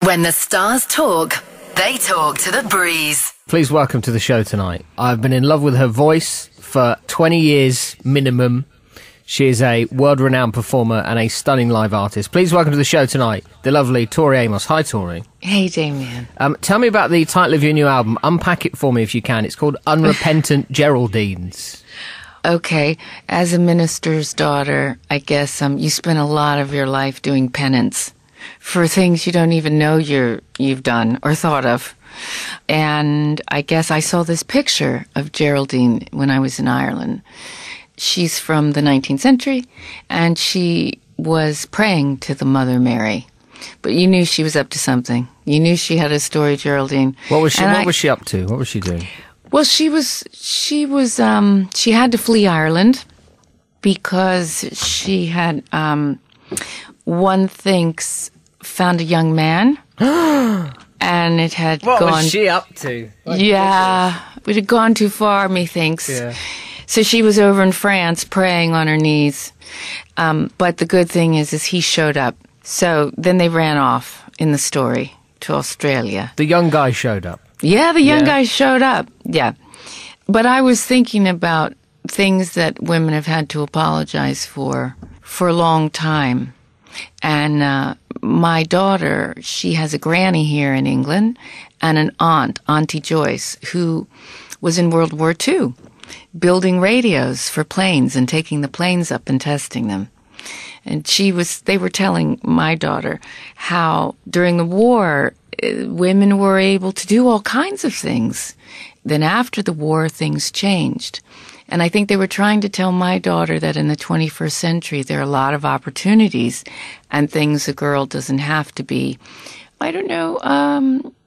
When the stars talk, they talk to the breeze. Please welcome to the show tonight. I've been in love with her voice for 20 years minimum. She is a world-renowned performer and a stunning live artist. Please welcome to the show tonight, the lovely Tori Amos. Hi, Tori. Hey, Damien. Tell me about the title of your new album. Unpack it for me if you can. It's called Unrepentant Geraldines. Okay, as a minister's daughter, I guess you spend a lot of your life doing penance for things you don't even know you've done or thought of. And I guess I saw this picture of Geraldine when I was in Ireland. She's from the 19th century, and she was praying to the Mother Mary. But you knew she was up to something. You knew she had a story, Geraldine. What was she up to? What was she doing? Well, she had to flee Ireland because she had, one thinks, found a young man. And it had gone... What was she up to? Yeah, it had gone too far, methinks. Yeah. So she was over in France praying on her knees. But the good thing is he showed up. So then they ran off in the story to Australia. The young guy showed up. Yeah, the young guy showed up. Yeah. But I was thinking about things that women have had to apologize for a long time. And my daughter, she has a granny here in England and an aunt, Auntie Joyce, who was in World War II, building radios for planes and taking the planes up and testing them. And they were telling my daughter how during the war, women were able to do all kinds of things. Then after the war, things changed. And I think they were trying to tell my daughter that in the 21st century, there are a lot of opportunities and things a girl doesn't have to be,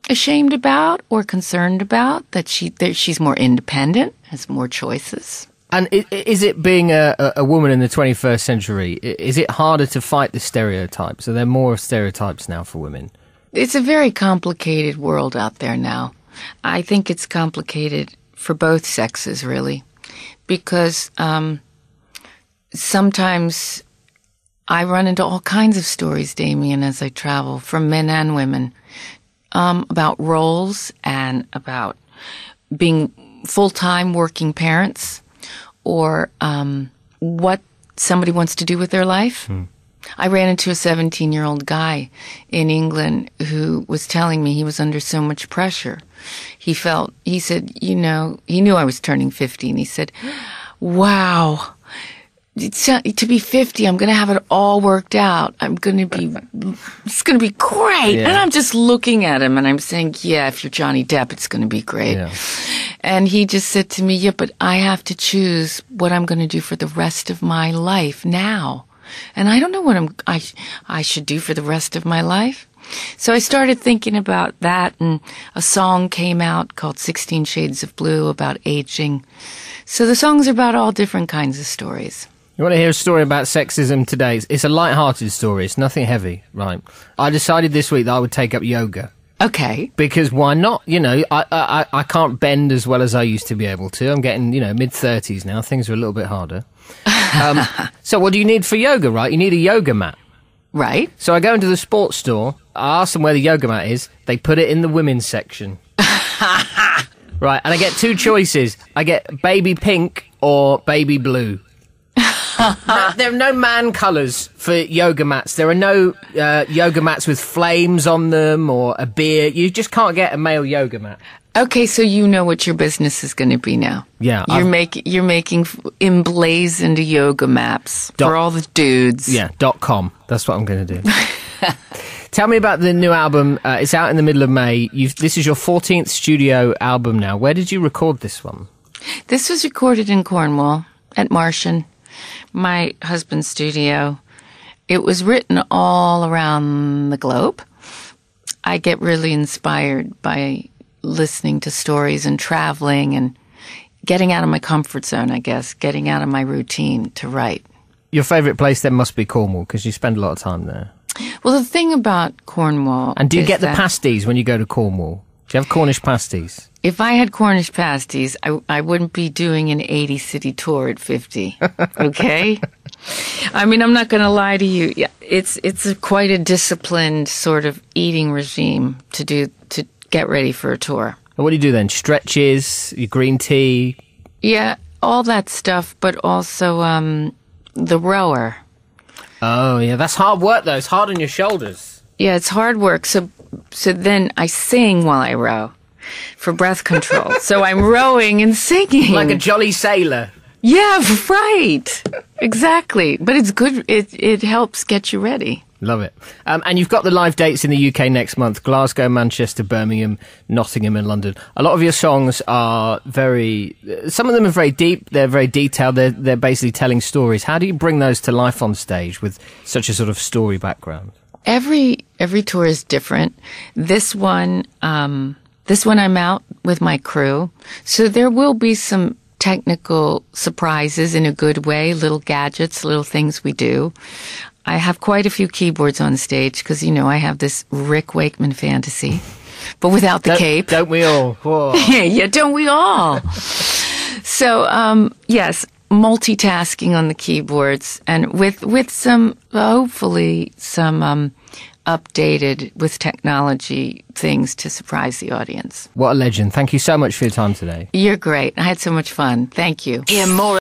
ashamed about or concerned about, that she's more independent, has more choices. And is it being a woman in the 21st century, is it harder to fight the stereotypes? Are there more stereotypes now for women? It's a very complicated world out there now. I think it's complicated for both sexes, really. Because sometimes I run into all kinds of stories, Damien, as I travel, from men and women, about roles and about being full-time working parents or what somebody wants to do with their life. I ran into a 17-year-old guy in England who was telling me he was under so much pressure. He said, he knew I was turning 50, and he said, wow, to be 50, I'm going to have it all worked out. it's going to be great. Yeah. And I'm just looking at him and I'm saying, yeah, if you're Johnny Depp, it's going to be great. Yeah. And he just said to me, yeah, but I have to choose what I'm going to do for the rest of my life now. And I don't know what I should do for the rest of my life. So I started thinking about that, and a song came out called 16 Shades of Blue about aging. So the songs are about all different kinds of stories. You want to hear a story about sexism today? It's a light-hearted story. It's nothing heavy, right? I decided this week that I would take up yoga. Okay. Because why not? I can't bend as well as I used to be able to. I'm getting, mid-30s now. Things are a little bit harder. So what do you need for yoga, right? You need a yoga mat. Right. So I go into the sports store. I ask them where the yoga mat is. They put it in the women's section. Right. And I get two choices. I get baby pink or baby blue. There are no man colours for yoga mats. There are no yoga mats with flames on them or a beard. You just can't get a male yoga mat. Okay, so you know what your business is going to be now. Yeah. You're making emblazoned yoga maps for all the dudes. Yeah, .com. That's what I'm going to do. Tell me about the new album. It's out in the middle of May. This is your 14th studio album now. Where did you record this one? This was recorded in Cornwall at Martian, my husband's studio. It was written all around the globe. I get really inspired by listening to stories and traveling and getting out of my comfort zone, I guess, getting out of my routine to write. Your favourite place then must be Cornwall, because you spend a lot of time there. Well, the thing about Cornwall... And do you get the pasties when you go to Cornwall? Do you have Cornish pasties? If I had Cornish pasties, I wouldn't be doing an 80-city tour at 50, okay? I mean, I'm not going to lie to you. Yeah, it's quite a disciplined sort of eating regime to get ready for a tour. And what do you do then? Stretches, your green tea? Yeah, all that stuff, but also the rower. Oh, yeah, that's hard work, though. It's hard on your shoulders. Yeah, it's hard work. So then I sing while I row for breath control. So I'm rowing and singing. Like a jolly sailor. Yeah, right. Exactly. But it's good. It helps get you ready. Love it. And you've got the live dates in the UK next month: Glasgow, Manchester, Birmingham, Nottingham and London. A lot of your songs are some of them are very deep, they're very detailed, they're basically telling stories. How do you bring those to life on stage with such a sort of story background? Every tour is different. This one I'm out with my crew. So there will be some technical surprises in a good way, little gadgets, little things we do. I have quite a few keyboards on stage because, I have this Rick Wakeman fantasy, but without the cape. Don't we all? Yeah, don't we all? So, yes, multitasking on the keyboards and with some, hopefully, some updated with technology things to surprise the audience. What a legend. Thank you so much for your time today. You're great. I had so much fun. Thank you. Hear more